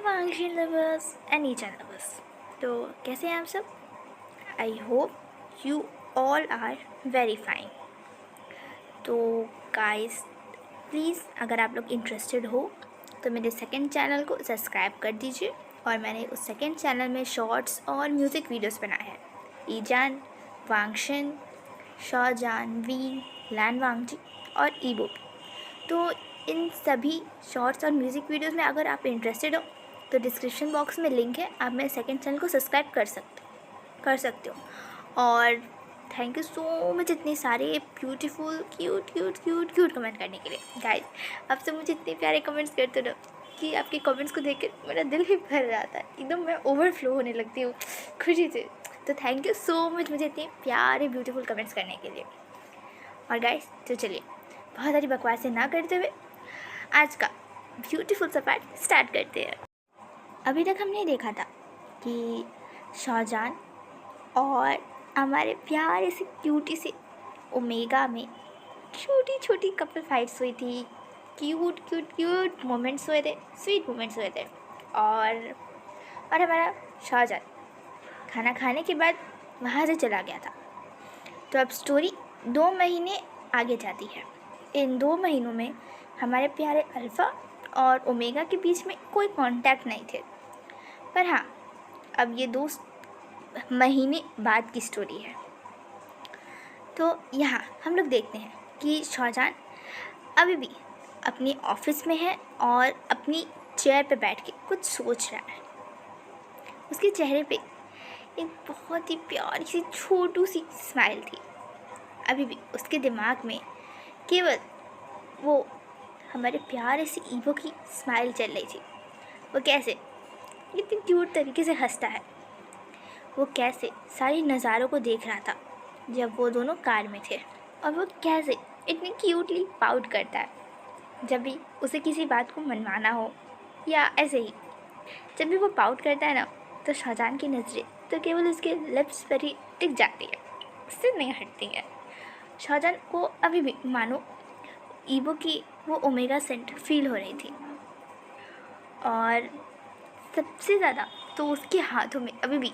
वांगशी lovers and नीचा lovers. तो कैसे हैं आप सब? I hope you all are very fine. तो गाइस प्लीज़ अगर आप लोग इंटरेस्टेड हो तो मेरे सेकंड चैनल को सब्सक्राइब कर दीजिए। और मैंने उस सेकंड चैनल में शॉर्ट्स और म्यूज़िक वीडियोस बनाए हैं। ईजान, वांगशन, शाहजान, वी, लैन वांगजी और ईबो। तो इन सभी शॉर्ट्स और म्यूज़िक वीडियोस में अगर आप इंटरेस्टेड हो तो डिस्क्रिप्शन बॉक्स में लिंक है, आप मेरे सेकंड चैनल को सब्सक्राइब कर सकते हो। और थैंक यू सो मच इतने सारे ब्यूटीफुल क्यूट कमेंट करने के लिए। गाइस आप सब मुझे इतने प्यारे कमेंट्स करते हो कि आपके कमेंट्स को देख कर मेरा दिल ही भर जाता है, एकदम मैं ओवरफ्लो होने लगती हूँ खुशी से। तो थैंक यू सो मच मुझे इतने प्यारे ब्यूटीफुल कमेंट्स करने के लिए। और गाइस तो चलिए बहुत सारी बकवासें ना करते हुए आज का ब्यूटीफुल सा पार्ट स्टार्ट करते हैं। अभी तक हमने देखा था कि शाहजान और हमारे प्यारे से क्यूटी से ओमेगा में छोटी छोटी कपल फाइट्स हुई थी, क्यूट मोमेंट्स हुए थे, स्वीट मोमेंट्स हुए थे। और हमारा शाहजान खाना खाने के बाद वहाँ से चला गया था। तो अब स्टोरी 2 महीने आगे जाती है। इन 2 महीनों में हमारे प्यारे अल्फ़ा और ओमेगा के बीच में कोई कांटेक्ट नहीं थे। पर हाँ, अब ये 2 महीने बाद की स्टोरी है। तो यहाँ हम लोग देखते हैं कि शाहजान अभी भी अपने ऑफिस में है और अपनी चेयर पे बैठ के कुछ सोच रहा है। उसके चेहरे पे एक बहुत ही प्यारी सी छोटू सी स्माइल थी। अभी भी उसके दिमाग में केवल वो हमारे प्यारे से ईवो की स्माइल चल रही थी। वो कैसे इतनी क्यूट तरीके से हंसता है, वो कैसे सारी नज़ारों को देख रहा था जब वो दोनों कार में थे, और वो कैसे इतनी क्यूटली पाउट करता है जब भी उसे किसी बात को मनवाना हो, या ऐसे ही जब भी वो पाउट करता है ना, तो शाहजान की नज़रें तो केवल उसके लिप्स पर ही टिक जाती है, उससे नहीं हटती है। शाहजान को अभी भी मानो ईवो की वो ओमेगा सेंट फील हो रही थी। और सबसे ज़्यादा तो उसके हाथों में अभी भी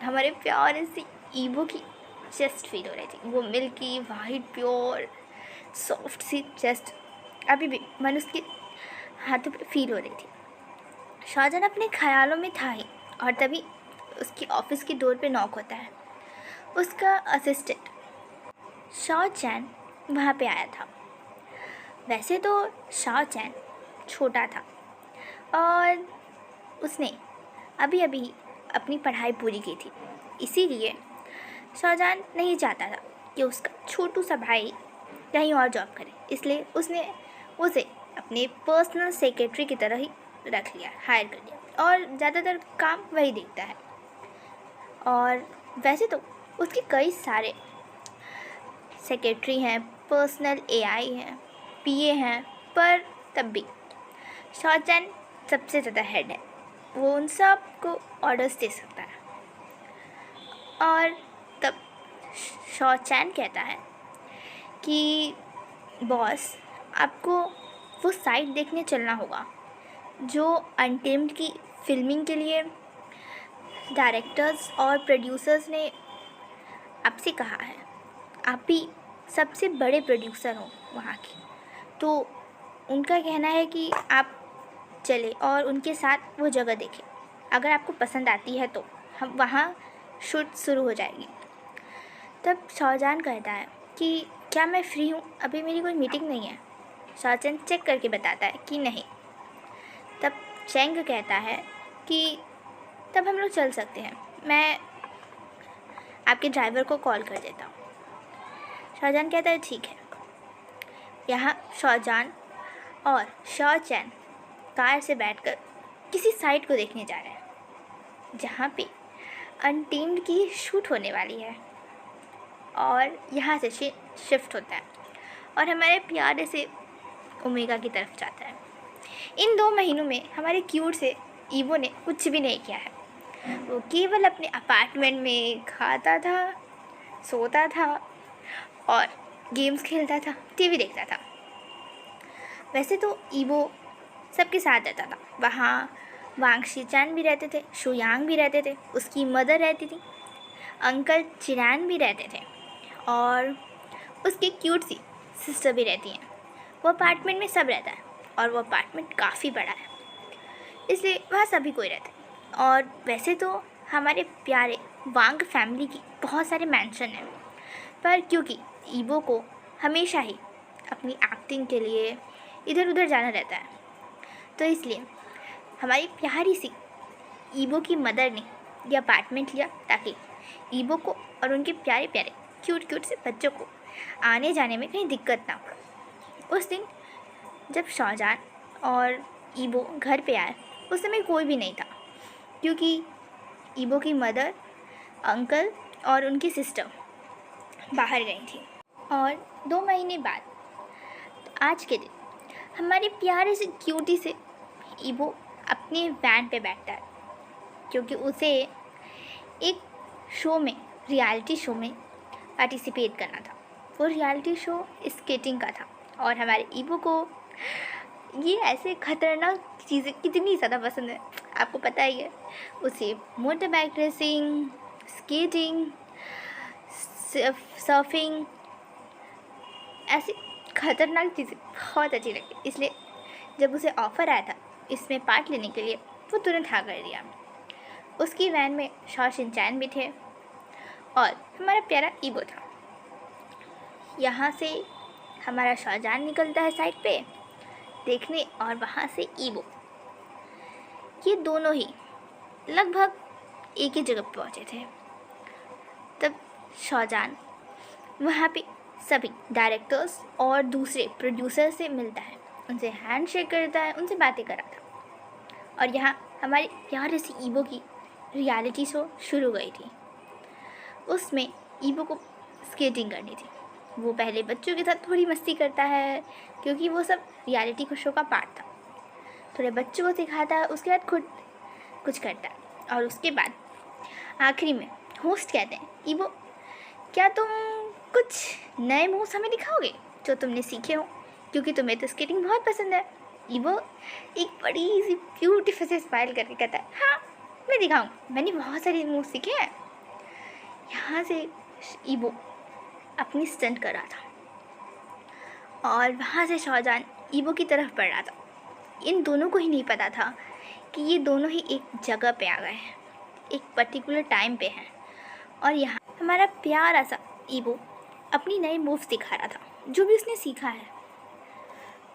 हमारे प्यारे से ईवो की चेस्ट फील हो रही थी। वो मिल्की वाइट प्योर सॉफ्ट सी चेस्ट अभी भी मन उसके हाथों पे फील हो रही थी। शाहजान अपने ख्यालों में था ही, और तभी उसकी ऑफिस की डोर पे नॉक होता है। उसका असिस्टेंट शाओ चैन वहाँ पे आया था। वैसे तो शाओ चैन छोटा था और उसने अभी अभी अपनी पढ़ाई पूरी की थी, इसीलिए शाहजान नहीं चाहता था कि उसका छोटू सा भाई कहीं और जॉब करे, इसलिए उसने उसे अपने पर्सनल सेक्रेटरी की तरह ही रख लिया, हायर कर लिया, और ज़्यादातर काम वही देखता है। और वैसे तो उसके कई सारे सेक्रेटरी हैं, पर्सनल एआई हैं, पीए हैं, पर तब भी शाहजान सबसे ज़्यादा हेड है। वो उन सब को ऑर्डर्स दे सकता है। और तब शाहजान कहता है कि बॉस, आपको वो साइट देखने चलना होगा जो अनटेम्ड की फिल्मिंग के लिए डायरेक्टर्स और प्रोड्यूसर्स ने आपसे कहा है। आप ही सबसे बड़े प्रोड्यूसर हो वहाँ के, तो उनका कहना है कि आप चले और उनके साथ वो जगह देखें। अगर आपको पसंद आती है तो हम वहाँ शूट शुरू हो जाएगी। तब शाहजान कहता है कि क्या मैं फ्री हूँ, अभी मेरी कोई मीटिंग नहीं है। शाहजान चेक करके बताता है कि नहीं। तब चेंग कहता है कि तब हम लोग चल सकते हैं, मैं आपके ड्राइवर को कॉल कर देता हूँ। शाहजान कहता है ठीक है। यहाँ शाहजान और शाओ चैन कार से बैठकर किसी साइट को देखने जा रहे हैं जहाँ पे अनटेम्ड की शूट होने वाली है, और यहाँ से शिफ्ट होता है और हमारे प्यारे से ओमेगा की तरफ जाता है। इन 2 महीनों में हमारे क्यूट से ईवो ने कुछ भी नहीं किया है। वो केवल अपने अपार्टमेंट में खाता था, सोता था और गेम्स खेलता था, टीवी देखता था। वैसे तो ईवो सबके साथ रहता था। वहाँ वांग शीचान भी रहते थे, शुयांग भी रहते थे, उसकी मदर रहती थी, अंकल चिरान भी रहते थे और उसकी क्यूट सी सिस्टर भी रहती हैं। वो अपार्टमेंट में सब रहता है और वो अपार्टमेंट काफ़ी बड़ा है, इसलिए वहाँ सभी कोई रहता है। और वैसे तो हमारे प्यारे वांग फैमिली की बहुत सारे मैंशन हैं, पर क्योंकि ईबो को हमेशा ही अपनी एक्टिंग के लिए इधर उधर जाना रहता है, तो इसलिए हमारी प्यारी सी ईबो की मदर ने ये अपार्टमेंट लिया ताकि ईबो को और उनके प्यारे प्यारे क्यूट क्यूट से बच्चों को आने जाने में कहीं दिक्कत ना हो। उस दिन जब शाहजहान और ईबो घर पे आए, उस समय कोई भी नहीं था, क्योंकि ईबो की मदर, अंकल और उनकी सिस्टर बाहर गई थी। और 2 महीने बाद आज के दिन हमारे प्यारे से क्यूटी से ईबो अपने वैन पे बैठता है, क्योंकि उसे एक शो में, रियलिटी शो में पार्टिसिपेट करना था। वो रियलिटी शो स्केटिंग का था और हमारे ईबो को ये ऐसे खतरनाक चीज़ें कितनी ज़्यादा पसंद है, आपको पता ही है। उसे motor bike racing, skating, surfing, ऐसी खतरनाक चीज़ें बहुत अच्छी लगी, इसलिए जब उसे ऑफ़र आया था इसमें पार्ट लेने के लिए, वो तुरंत हाँ कर दिया। उसकी वैन में शॉ शिनचैन भी थे और हमारा प्यारा ईबो था। यहाँ से हमारा शाहजहान निकलता है साइड पे देखने, और वहाँ से ईबो। ये दोनों ही लगभग एक ही जगह पहुँचे थे। तब शाहजहान वहाँ पे सभी डायरेक्टर्स और दूसरे प्रोड्यूसर से मिलता है, उनसे हैंड शेक करता है, उनसे बातें कराता है। और यहाँ हमारी प्यारे सी ईबो की रियलिटी शो शुरू गई थी। उसमें ईबो को स्केटिंग करनी थी। वो पहले बच्चों के साथ थोड़ी मस्ती करता है, क्योंकि वो सब रियलिटी शो का पार्ट था। थोड़े बच्चों को सिखाता है, उसके बाद खुद कुछ करता है। और उसके बाद आखिरी में होस्ट कहते हैं, ईबो क्या तुम कुछ नए मूव्स हमें दिखाओगे जो तुमने सीखे हो, क्योंकि तुम्हें तो स्केटिंग बहुत पसंद है। ईबो एक बड़ी सी ब्यूटीफुल से स्माइल करके कहता है, हाँ मैं दिखाऊँ, मैंने बहुत सारे मूव सीखे हैं। यहाँ से ईबो अपनी स्टंट कर रहा था और वहाँ से शाहजहान ईबो की तरफ बढ़ रहा था। इन दोनों को ही नहीं पता था कि ये दोनों ही एक जगह पे आ गए हैं, एक पर्टिकुलर टाइम पे हैं। और यहाँ हमारा प्यारा सा ईबो अपनी नई मूव्स दिखा रहा था, जो भी उसने सीखा है।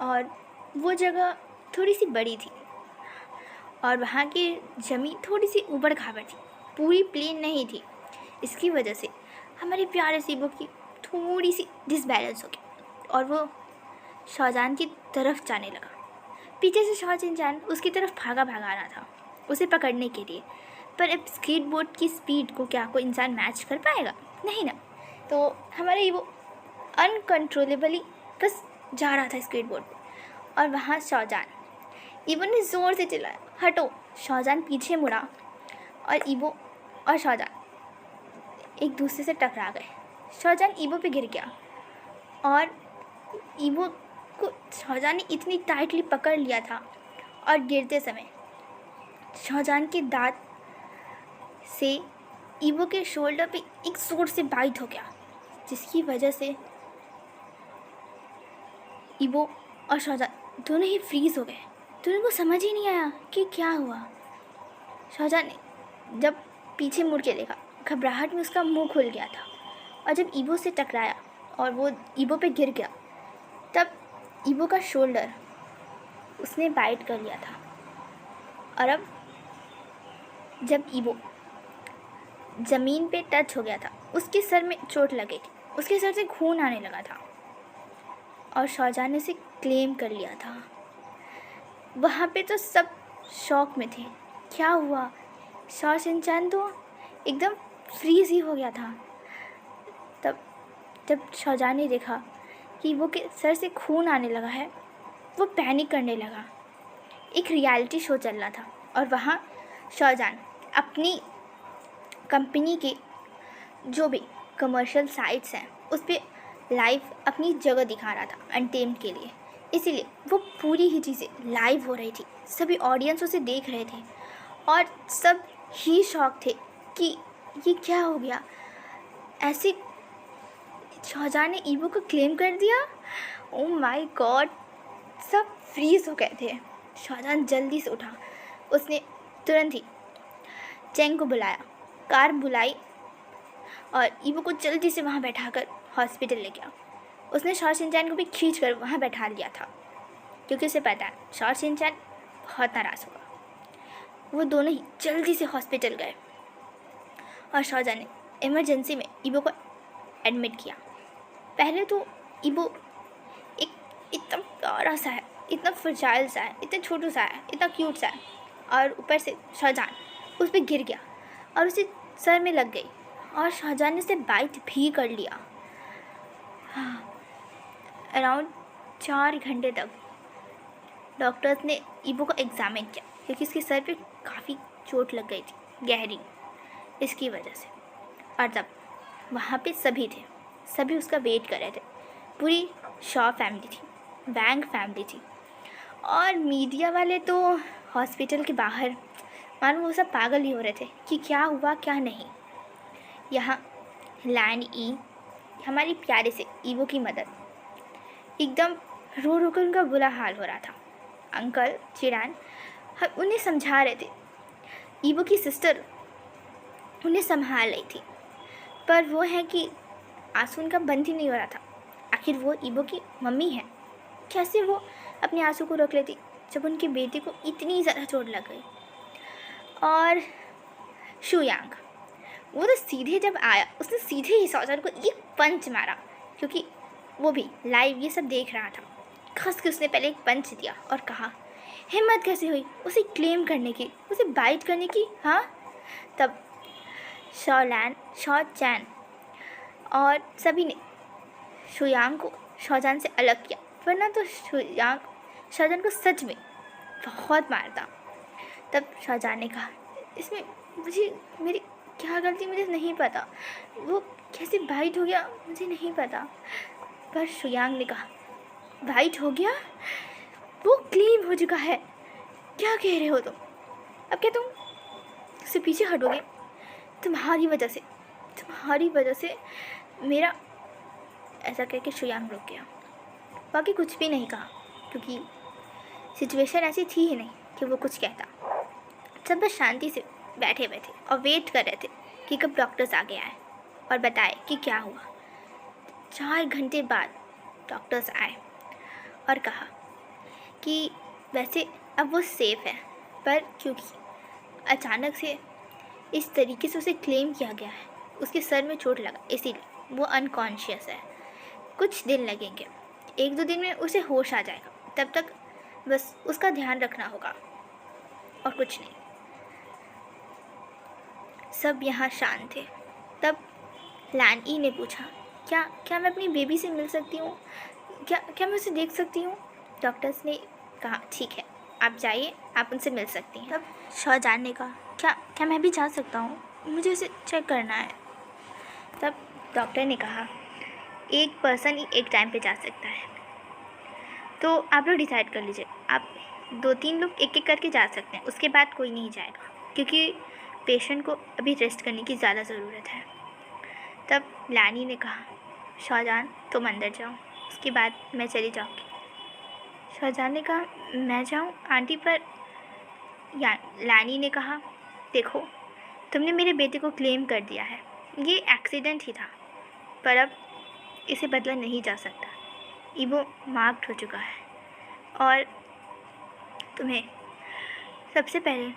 और वो जगह थोड़ी सी बड़ी थी और वहाँ की ज़मीन थोड़ी सी ऊबड़ खाबड़ थी, पूरी प्लेन नहीं थी। इसकी वजह से हमारे प्यारे से ईबो की थोड़ी सी डिसबैलेंस हो गई और वो शाहजहान की तरफ जाने लगा। पीछे से शॉ शिनचैन उसकी तरफ भागा रहा था उसे पकड़ने के लिए, पर अब स्केट बोर्ड की स्पीड को क्या कोई इंसान मैच कर पाएगा? नहीं ना। तो हमारे वो अनकंट्रोलेबली बस जा रहा था स्केट बोर्ड पर, और वहाँ शाहजहान, ईबो ने ज़ोर से चिल्लाया, हटो। शाहजहान पीछे मुड़ा और ईबो और शाहजहान एक दूसरे से टकरा गए। शाहजहान ईबो पे गिर गया और ईबो को शाहजहान ने इतनी टाइटली पकड़ लिया था, और गिरते समय शाहजहान के दांत से ईबो के शोल्डर पे एक जोर से बाइट हो गया, जिसकी वजह से ईबो और शाहजहान दोनों ही फ्रीज हो गए। दोनों को समझ ही नहीं आया कि क्या हुआ। शाहजहान ने जब पीछे मुड़ के देखा, घबराहट में उसका मुंह खुल गया था, और जब ईबो से टकराया और वो ईबो पे गिर गया, तब ईबो का शोल्डर उसने बाइट कर लिया था। और अब जब ईबो ज़मीन पे टच हो गया था, उसके सर में चोट लगी थी, उसके सर से खून आने लगा था और शाहजहान ने उसे क्लेम कर लिया था। वहाँ पे तो सब शॉक में थे, क्या हुआ? शॉ शिनचैन तो एकदम फ्रीज ही हो गया था। तब जब शाहजहान ने देखा कि वो के सर से खून आने लगा है, वो पैनिक करने लगा। एक रियलिटी शो चल रहा था और वहाँ शाहजहान अपनी कंपनी के जो भी कमर्शियल साइट्स हैं उस पर लाइव अपनी जगह दिखा रहा था एंटरटेनमेंट के लिए, इसीलिए वो पूरी ही चीज़ें लाइव हो रही थी, सभी ऑडियंस उसे देख रहे थे और सब ही शॉक थे कि ये क्या हो गया। ऐसे शाहजहां ने ईबो को क्लेम कर दिया। ओ माय गॉड, सब फ्रीज हो गए थे। शाहजहां जल्दी से उठा, उसने तुरंत ही चेंग को बुलाया, कार बुलाई और ईबो को जल्दी से वहाँ बैठाकर हॉस्पिटल ले गया। उसने शॉर शिनचैन को भी खींच कर वहाँ बैठा लिया था, क्योंकि उसे पता है शॉर शिनचैन बहुत नाराज़ होगा। वो दोनों ही जल्दी से हॉस्पिटल गए और शाहजहां ने इमरजेंसी में ईबो को एडमिट किया। पहले तो ईबो एक इतना प्यारा सा है, इतना फ्रजाइल सा है, इतना छोटू सा है, इतना क्यूट सा है, और ऊपर से शाहजहां उस पर गिर गया और उसे सर में लग गई और शाहजहां ने उसे बाइट भी कर लिया। अराउंड 4 घंटे तक डॉक्टर्स ने ईबो को एग्ज़ामिन किया, क्योंकि इसके सर पे काफ़ी चोट लग गई थी, गहरी, इसकी वजह से। और तब वहाँ पे सभी थे, सभी उसका वेट कर रहे थे। पूरी शॉ फैमिली थी, वैंग फैमिली थी, और मीडिया वाले तो हॉस्पिटल के बाहर मानो वो सब पागल ही हो रहे थे कि क्या हुआ क्या नहीं। यहाँ लैन ई, हमारी प्यारे से ईबो की मदद, एकदम रो रो कर उनका बुरा हाल हो रहा था। अंकल चिरान उन्हें समझा रहे थे, ईबो की सिस्टर उन्हें संभाल रही थी, पर वो है कि आंसू उनका बंद ही नहीं हो रहा था। आखिर वो ईबो की मम्मी है, कैसे वो अपने आंसू को रोक लेती जब उनके बेटे को इतनी ज़्यादा चोट लग गई। और शुयांग, वो तो सीधे जब आया उसने सीधे ही शाहजहां को एक पंच मारा, क्योंकि वो भी लाइव ये सब देख रहा था। खस के उसने पहले एक पंच दिया और कहा, हिम्मत कैसे हुई उसे क्लेम करने की, उसे बाइट करने की। हाँ, तब शॉ चैन और सभी ने शुयांग को शाहजहां से अलग किया, वरना तो शुयांग शाहजहां को सच में बहुत मारता। तब शाहजहां ने कहा, इसमें मेरी क्या गलती, मुझे नहीं पता, वो कैसे बाइट हो गया मुझे नहीं पता। पर शुयांग ने कहा, बाइट हो गया, वो क्लीन हो चुका है, क्या कह रहे हो तुम? अब क्या तुम उससे पीछे हटोगे? तुम्हारी वजह से मेरा, ऐसा कह के शुयांग रुक गया। बाकी कुछ भी नहीं कहा, क्योंकि सिचुएशन ऐसी थी ही नहीं कि वो कुछ कहता। सब बस शांति से बैठे और वेट कर रहे थे कि कब डॉक्टर्स आगे आए और बताए कि क्या हुआ। 4 घंटे बाद डॉक्टर्स आए और कहा कि वैसे अब वो सेफ़ है, पर क्योंकि अचानक से इस तरीके से उसे क्लेम किया गया है, उसके सर में चोट लगा, इसीलिए वो अनकॉन्शियस है। कुछ दिन लगेंगे, 1-2 दिन में उसे होश आ जाएगा, तब तक बस उसका ध्यान रखना होगा और कुछ नहीं। सब यहाँ शांत थे। तब लैन ई ने पूछा, क्या मैं अपनी बेबी से मिल सकती हूँ? क्या मैं उसे देख सकती हूँ? डॉक्टर्स ने कहा, ठीक है, आप जाइए, आप उनसे मिल सकती हैं। तब शाहजहां ने कहा, क्या मैं भी जा सकता हूँ? मुझे उसे चेक करना है। तब डॉक्टर ने कहा, एक पर्सन ही एक टाइम पे जा सकता है, तो आप लोग डिसाइड कर लीजिए, आप 2-3 लोग एक एक करके जा सकते हैं, उसके बाद कोई नहीं जाएगा, क्योंकि पेशेंट को अभी रेस्ट करने की ज़्यादा ज़रूरत है। तब लानी ने कहा, शाहजहां तुम अंदर जाओ, उसके बाद मैं चली जाऊँगी। शाहजहां ने कहा, मैं जाऊँ आंटी? पर लानी ने कहा, देखो, तुमने मेरे बेटे को क्लेम कर दिया है, ये एक्सीडेंट ही था, पर अब इसे बदला नहीं जा सकता। ईबो मार्क्ड हो चुका है और तुम्हें सबसे पहले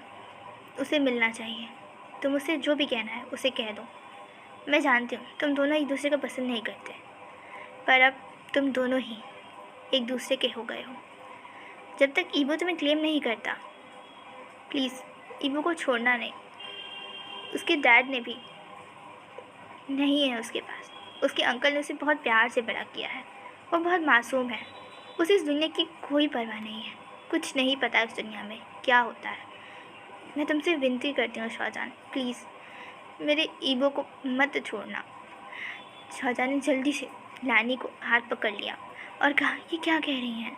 उसे मिलना चाहिए। तुम उसे जो भी कहना है उसे कह दो। मैं जानती हूँ तुम दोनों एक दूसरे को पसंद नहीं करते, पर अब तुम दोनों ही एक दूसरे के हो गए हो। जब तक ईबो तुम्हें क्लेम नहीं करता, प्लीज़ ईबो को छोड़ना नहीं। उसके डैड ने भी नहीं है उसके पास, उसके अंकल ने उसे बहुत प्यार से बड़ा किया है, वो बहुत मासूम है, उसे इस दुनिया की कोई परवाह नहीं है, कुछ नहीं पता इस दुनिया में क्या होता है। मैं तुमसे विनती करती हूँ शाहजहां, प्लीज़ मेरे ईबो को मत छोड़ना। शाहजहां ने जल्दी से लानी को हाथ पकड़ लिया और कहा, ये क्या कह रही हैं?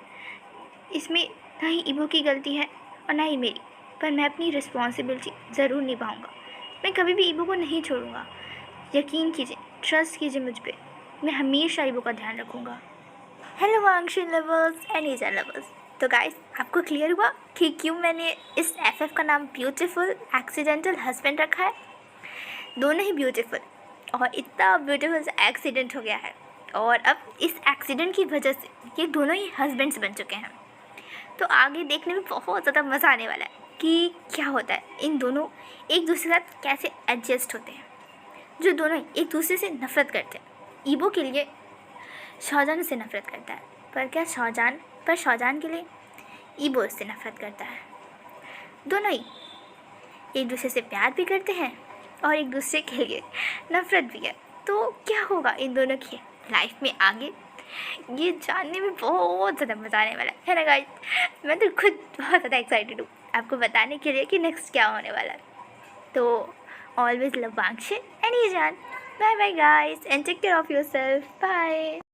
इसमें ना ही ईबो की गलती है और ना ही मेरी, पर मैं अपनी रिस्पॉन्सिबिलिटी ज़रूर निभाऊंगा। मैं कभी भी ईबो को नहीं छोड़ूंगा। यकीन कीजिए, ट्रस्ट कीजिए मुझ पे, मैं हमेशा ईबो का ध्यान रखूंगा। हेलो वांगशी लवर्स एंड ईजा लवर्स। तो गाइस, आपको क्लियर हुआ कि क्यों मैंने इस एफएफ का नाम ब्यूटीफुल एक्सीडेंटल हस्बैंड रखा है। दोनों ही ब्यूटीफुल, और इतना ब्यूटीफुल एक्सीडेंट हो गया है, और अब इस एक्सीडेंट की वजह से ये दोनों ही हस्बैंड्स बन चुके हैं। तो आगे देखने में बहुत ज़्यादा मज़ा आने वाला है कि क्या होता है, इन दोनों एक दूसरे के साथ कैसे एडजस्ट होते हैं, जो दोनों ही एक दूसरे से नफरत करते हैं। ईबो के लिए शाहजहान से नफरत करता है, पर शाहजहान के लिए ईबो से नफरत करता है। दोनों ही एक दूसरे से प्यार भी करते हैं और एक दूसरे के लिए नफरत भी है। तो क्या होगा इन दोनों की लाइफ में आगे, ये जानने में बहुत ज़्यादा मज़ा आने वाला है ना गाइस। मैं तो खुद बहुत ज़्यादा एक्साइटेड हूँ आपको बताने के लिए कि नेक्स्ट क्या होने वाला है। तो ऑलवेज लव वांगशी एंड ईजान। Bye bye guys and take care of yourself. Bye.